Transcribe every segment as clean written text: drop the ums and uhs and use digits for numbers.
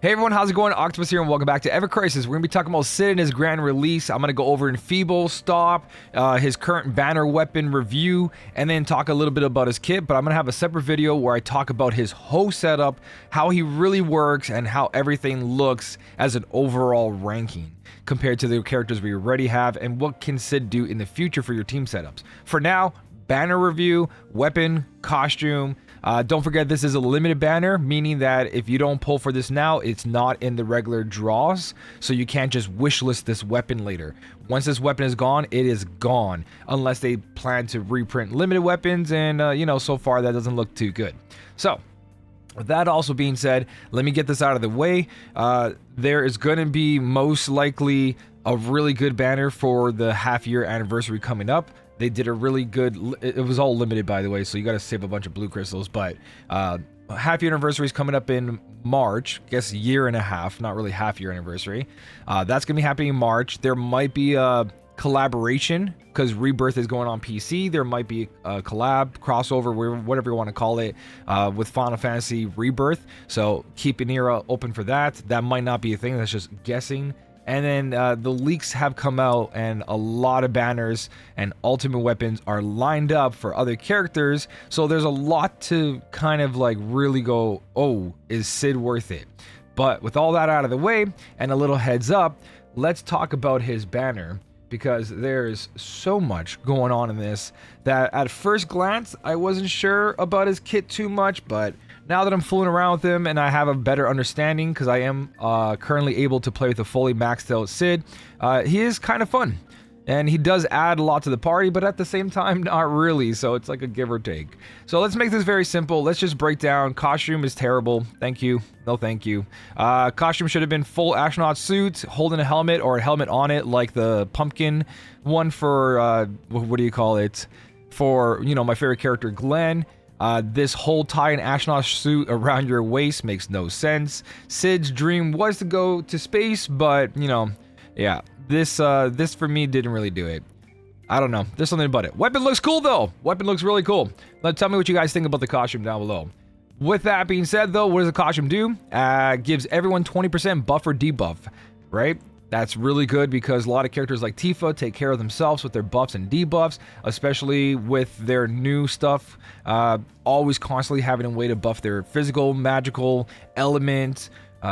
Hey everyone, how's it going? Octopus here and welcome back to evercrisis. We're going to be talking about Cid and his grand release. I'm going to go over Enfeeble, Stop, his current banner weapon review, and then talk a little bit about his kit. But I'm going to have a separate video where I talk about his whole setup, how he really works, and how everything looks as an overall ranking compared to the characters we already have, and what can Cid do in the future for your team setups. For now, banner review, weapon, costume. Don't forget this is a limited banner, meaning that if you don't pull for this now, it's not in the regular draws, so you can't just wishlist this weapon later. Once this weapon is gone, it is gone, unless they plan to reprint limited weapons, and you know, so far that doesn't look too good. So with that also being said, let me get this out of the way. There is going to be most likely a really good banner for the half-year anniversary coming up. They did a really good, it was all limited by the way, so you got to save a bunch of blue crystals, but half-year anniversary is coming up in March, I guess year and a half, not really half-year anniversary. That's going to be happening in March. There might be a collaboration, because Rebirth is going on PC. There might be a collab, crossover, whatever you want to call it, with Final Fantasy Rebirth, so keep an ear open for that. That might not be a thing, that's just guessing. And then the leaks have come out, and a lot of banners and ultimate weapons are lined up for other characters. So there's a lot to kind of like really go, oh, is Cid worth it? But with all that out of the way and a little heads up, let's talk about his banner, because there's so much going on in this that at first glance, I wasn't sure about his kit too much, but now that I'm fooling around with him and I have a better understanding, because I am currently able to play with a fully maxed out Cid, he is kind of fun. And he does add a lot to the party, but at the same time, not really. So it's like a give or take. So let's make this very simple. Let's just break down. Costume is terrible. Thank you. No thank you. Costume should have been full astronaut suit, holding a helmet or a helmet on it, like the pumpkin one for, what do you call it? For, you know, my favorite character, Glenn. This whole tie and astronaut suit around your waist makes no sense. Cid's dream was to go to space, but, you know, yeah. This for me didn't really do it. I don't know. There's something about it. Weapon looks cool though. Weapon looks really cool. Tell me what you guys think about the costume down below. With that being said though, what does the costume do? Gives everyone 20% buff or debuff, right? That's really good because a lot of characters like Tifa take care of themselves with their buffs and debuffs, especially with their new stuff. Always constantly having a way to buff their physical, magical element.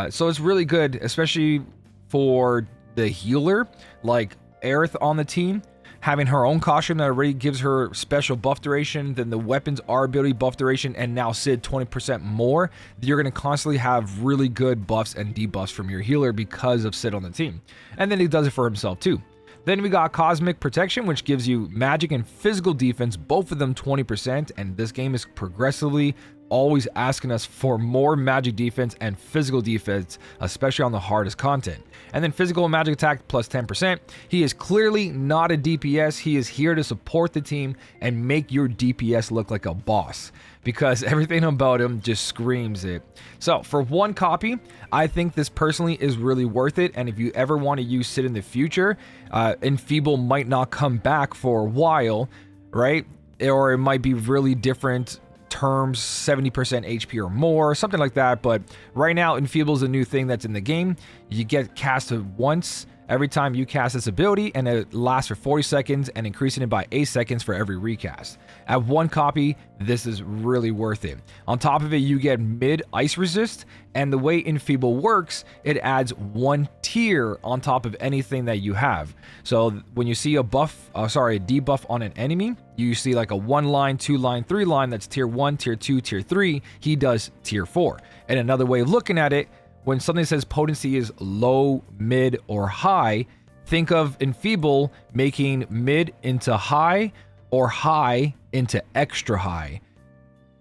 So it's really good, especially for the healer, like Aerith on the team, having her own costume that already gives her special buff duration, then the weapons are ability buff duration, and now Cid 20% more. You're going to constantly have really good buffs and debuffs from your healer because of Cid on the team. And then he does it for himself too. Then we got Cosmic Protection, which gives you magic and physical defense, both of them 20%, and this game is progressively always asking us for more magic defense and physical defense, especially on the hardest content. And then physical and magic attack plus 10%. He is clearly not a DPS. He is here to support the team and make your DPS look like a boss, because everything about him just screams it. So for one copy, I think this personally is really worth it. And if you ever want to use Cid in the future, Enfeeble might not come back for a while, right? Or it might be really different terms, 70% HP or more, something like that. But right now, Enfeeble is a new thing that's in the game. You get casted once every time you cast this ability, and it lasts for 40 seconds and increasing it by 8 seconds for every recast. At one copy, this is really worth it. On top of it, you get mid ice resist, and the way Enfeeble works, it adds one tier on top of anything that you have. So when you see a debuff on an enemy, you see like a 1 line, 2 line, 3 line, that's tier 1, tier 2, tier 3, he does tier 4. And another way of looking at it, when something says potency is low, mid, or high, think of Enfeeble making mid into high or high into extra high.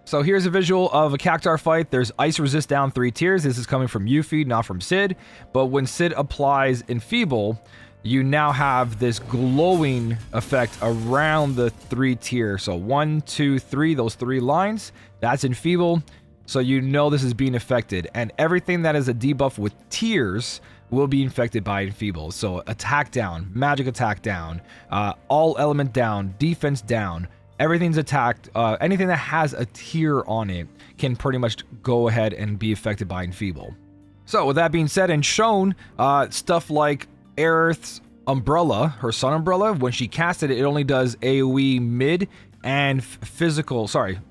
So here's a visual of a Cactuar fight. There's ice resist down 3 tiers. This is coming from Yuffie, not from Cid. But when Cid applies Enfeeble, you now have this glowing effect around the 3 tier. So 1, 2, 3, those 3 lines, that's Enfeeble. So you know this is being affected, and everything that is a debuff with tiers will be infected by Enfeeble. So attack down, magic attack down, all element down, defense down, everything's attacked. Anything that has a tier on it can pretty much go ahead and be affected by Enfeeble. So with that being said and shown, stuff like Aerith's umbrella, her sun umbrella, when she casted it, it only does AoE mid and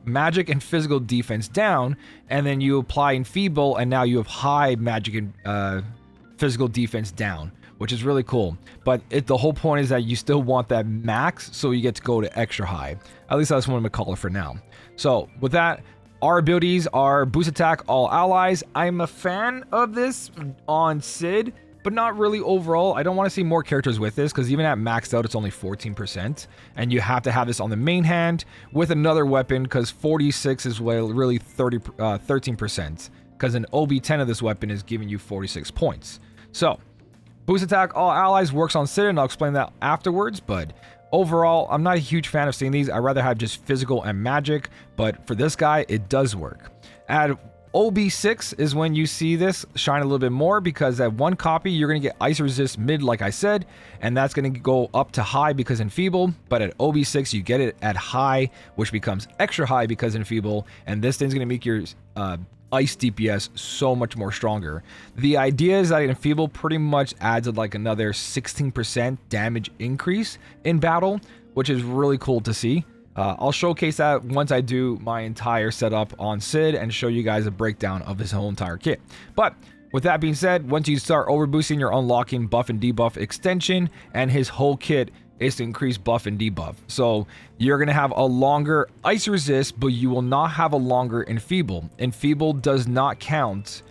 magic and physical defense down, and then you apply Enfeeble, and now you have high magic and physical defense down, which is really cool. But the whole point is that you still want that max, so you get to go to extra high. At least that's what I'm gonna call it for now. So with that, our abilities are boost attack all allies. I'm a fan of this on Cid, but not really overall. I don't want to see more characters with this, because even at maxed out, it's only 14%. And you have to have this on the main hand with another weapon, because 46 is really 13%. Because an OB10 of this weapon is giving you 46 points. So, boost attack all allies works on Cid, and I'll explain that afterwards, but overall, I'm not a huge fan of seeing these. I'd rather have just physical and magic, but for this guy, it does work. At OB6 is when you see this shine a little bit more, because at one copy, you're going to get ice resist mid, like I said, and that's going to go up to high because Enfeeble, but at OB6, you get it at high, which becomes extra high because Enfeeble, and this thing's going to make your ice DPS so much more stronger. The idea is that Enfeeble pretty much adds like another 16% damage increase in battle, which is really cool to see. I'll showcase that once I do my entire setup on Cid and show you guys a breakdown of his whole entire kit. But with that being said, once you start overboosting, you're unlocking buff and debuff extension, and his whole kit is to increase buff and debuff. So you're going to have a longer ice resist, but you will not have a longer Enfeeble. Enfeeble does not count,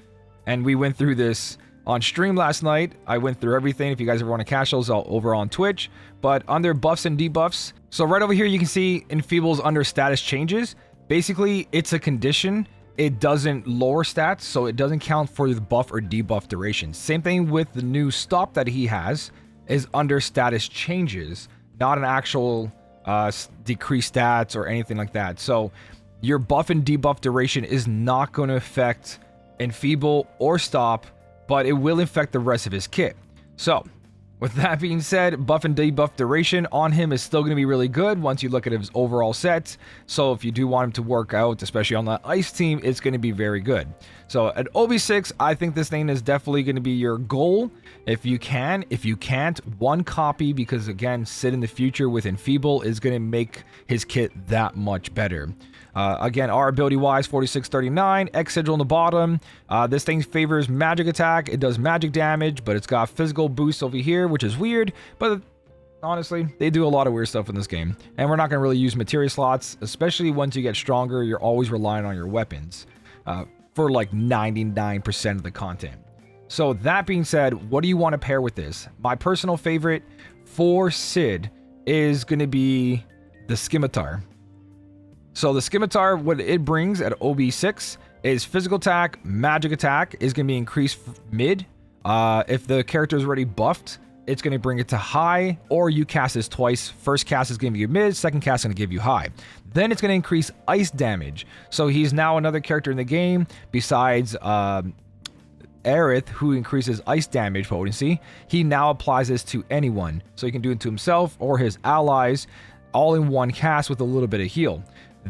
and we went through this on stream last night. I went through everything. If you guys ever want to catch those, over on Twitch. But under buffs and debuffs, so right over here you can see Enfeeble's under status changes. Basically, it's a condition. It doesn't lower stats, so it doesn't count for the buff or debuff duration. Same thing with the new stop that he has, is under status changes, not an actual decreased stats or anything like that. So your buff and debuff duration is not going to affect Enfeeble or stop, but it will affect the rest of his kit. So with that being said, buff and debuff duration on him is still going to be really good once you look at his overall sets. So if you do want him to work out, especially on the ice team, it's going to be very good. So at OB6, I think this thing is definitely going to be your goal if you can. If you can't, one copy, because again, Cid in the future with Enfeeble is going to make his kit that much better. Again, our ability wise, 4639, X sigil on the bottom. This thing favors magic attack. It does magic damage, but it's got physical boost over here, which is weird, but honestly, they do a lot of weird stuff in this game. And we're not going to really use materia slots, especially once you get stronger. You're always relying on your weapons for like 99% of the content. So that being said, what do you want to pair with this? My personal favorite for Cid is going to be the Scimitar. So the Scimitar, what it brings at OB6 is physical attack, magic attack is going to be increased mid. If the character is already buffed, it's going to bring it to high, or you cast this twice. First cast is going to give you mid, second cast is going to give you high. Then it's going to increase ice damage. So he's now another character in the game besides Aerith, who increases ice damage potency. He now applies this to anyone. So he can do it to himself or his allies, all in one cast with a little bit of heal.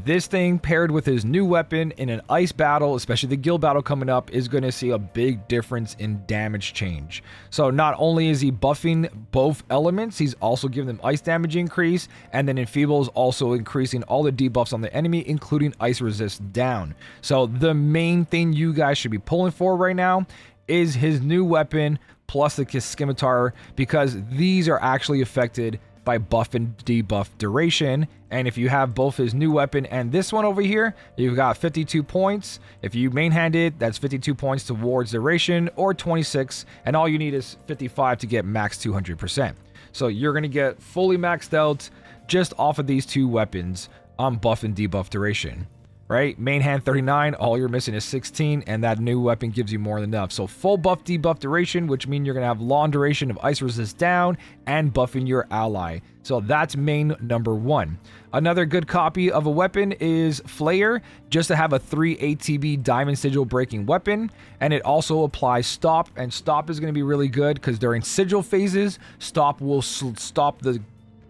This thing paired with his new weapon in an ice battle, especially the guild battle coming up, is going to see a big difference in damage change. So not only is he buffing both elements, he's also giving them ice damage increase, and then Enfeeble is also increasing all the debuffs on the enemy, including ice resist down. So the main thing you guys should be pulling for right now is his new weapon plus the Scimitar, because these are actually affected by buff and debuff duration. And if you have both his new weapon and this one over here, you've got 52 points. If you main hand it, that's 52 points towards duration, or 26, and all you need is 55 to get max 200%. So you're gonna get fully maxed out just off of these two weapons on buff and debuff duration. Right? Main hand 39, all you're missing is 16, and that new weapon gives you more than enough. So full buff debuff duration, which means you're going to have long duration of ice resist down and buffing your ally. So that's main number one. Another good copy of a weapon is Flayer, just to have a 3 ATB diamond sigil breaking weapon, and it also applies stop, and stop is going to be really good because during sigil phases, stop will stop the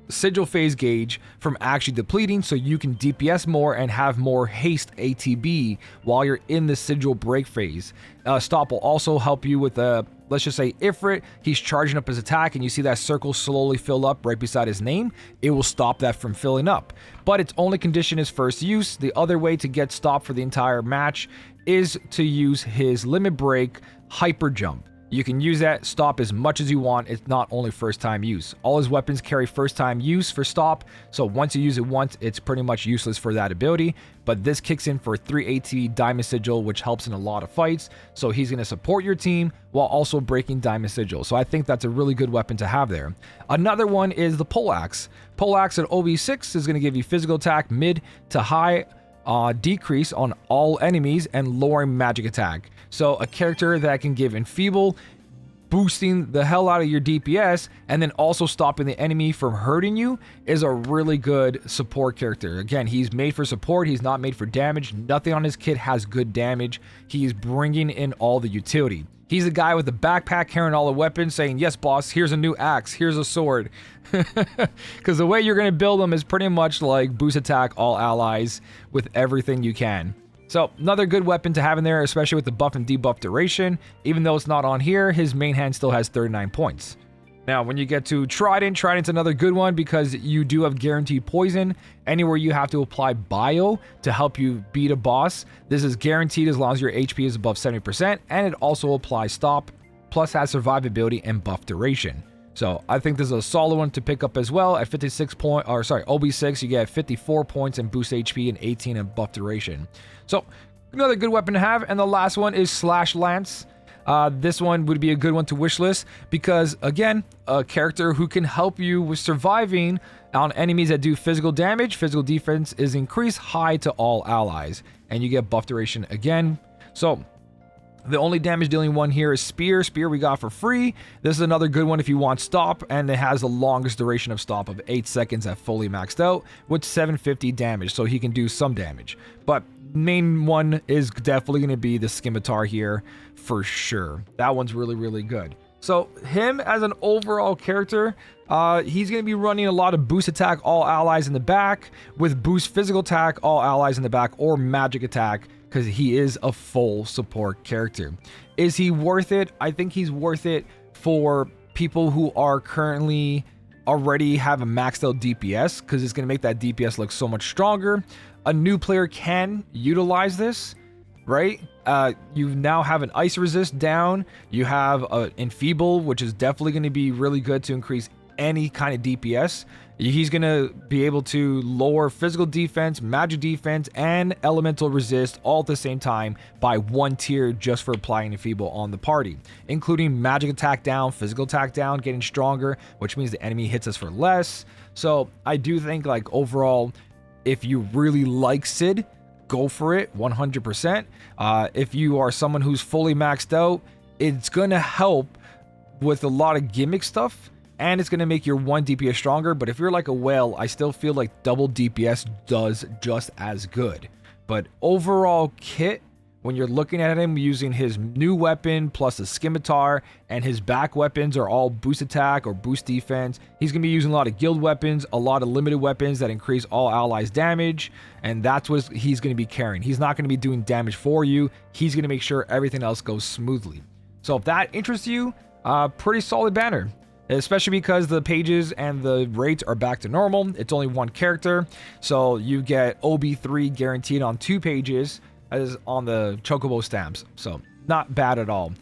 sigil phase gauge from actually depleting, so you can DPS more and have more haste ATB while you're in the sigil break phase. Stop will also help you with let's just say Ifrit, he's charging up his attack and you see that circle slowly fill up right beside his name. It will stop that from filling up, but its only condition is first use. The other way to get stopped for the entire match is to use his limit break hyper jump. You can use that stop as much as you want. It's not only first time use. All his weapons carry first time use for stop, so once you use it once, it's pretty much useless for that ability. But this kicks in for 3 AT Diamond Sigil, which helps in a lot of fights. So he's going to support your team while also breaking Diamond Sigil. So I think that's a really good weapon to have there. Another one is the Poleaxe. Poleaxe at OB6 is going to give you physical attack mid to high decrease on all enemies and lowering magic attack. So a character that can give Enfeeble, boosting the hell out of your DPS, and then also stopping the enemy from hurting you is a really good support character. Again, he's made for support. He's not made for damage. Nothing on his kit has good damage. He's bringing in all the utility. He's the guy with the backpack carrying all the weapons saying, yes, boss, here's a new axe, here's a sword. Because the way you're going to build them is pretty much like boost attack all allies with everything you can. So another good weapon to have in there, especially with the buff and debuff duration. Even though it's not on here, his main hand still has 39 points. Now, when you get to Trident, Trident's another good one because you do have guaranteed poison. Anywhere you have to apply bio to help you beat a boss, this is guaranteed as long as your HP is above 70%, and it also applies stop, plus has survivability and buff duration. So I think this is a solid one to pick up as well. At 56 point, or sorry, OB6, you get 54 points and boost HP and 18 in buff duration. So another good weapon to have. And the last one is Slash Lance. This one would be a good one to wishlist because, again, a character who can help you with surviving on enemies that do physical damage. Physical defense is increased high to all allies, and you get buff duration again. So the only damage dealing one here is Spear. Spear we got for free. This is another good one if you want stop, and it has the longest duration of stop of 8 seconds at fully maxed out with 750 damage, so he can do some damage. But main one is definitely going to be the Scimitar here for sure. That one's really, really good. So him as an overall character, he's going to be running a lot of boost attack all allies in the back with boost physical attack all allies in the back or magic attack, because he is a full support character. Is he worth it? I think he's worth it for people who are currently already have a maxed out DPS, because it's going to make that DPS look so much stronger. A new player can utilize this, right? You now have an ice resist down. You have an Enfeeble, which is definitely going to be really good to increase any kind of DPS. He's going to be able to lower physical defense, magic defense, and elemental resist all at the same time by 1 tier just for applying Enfeeble on the party, including magic attack down, physical attack down, getting stronger, which means the enemy hits us for less. So I do think, like, overall, if you really like Cid, go for it 100%. If you are someone who's fully maxed out, it's going to help with a lot of gimmick stuff, and it's going to make your 1 DPS stronger. But if you're like a whale, I still feel like double DPS does just as good. But overall kit, when you're looking at him using his new weapon plus the Scimitar, and his back weapons are all boost attack or boost defense, he's going to be using a lot of guild weapons, a lot of limited weapons that increase all allies damage, and that's what he's going to be carrying. He's not going to be doing damage for you. He's going to make sure everything else goes smoothly. So if that interests you, pretty solid banner, especially because the pages and the rates are back to normal. It's only 1 character, so you get OB3 guaranteed on 2 pages as on the Chocobo stamps. So not bad at all.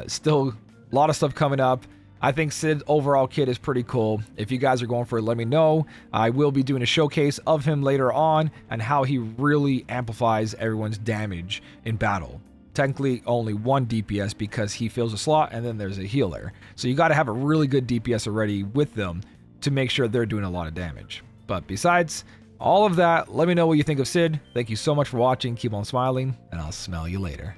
Still a lot of stuff coming up. I think Cid's overall kit is pretty cool. If you guys are going for it, let me know. I will be doing a showcase of him later on and how he really amplifies everyone's damage in battle. Technically only 1 DPS because he fills a slot and then there's a healer. So you got to have a really good DPS already with them to make sure they're doing a lot of damage. But besides all of that, let me know what you think of Cid. Thank you so much for watching. Keep on smiling, and I'll smell you later.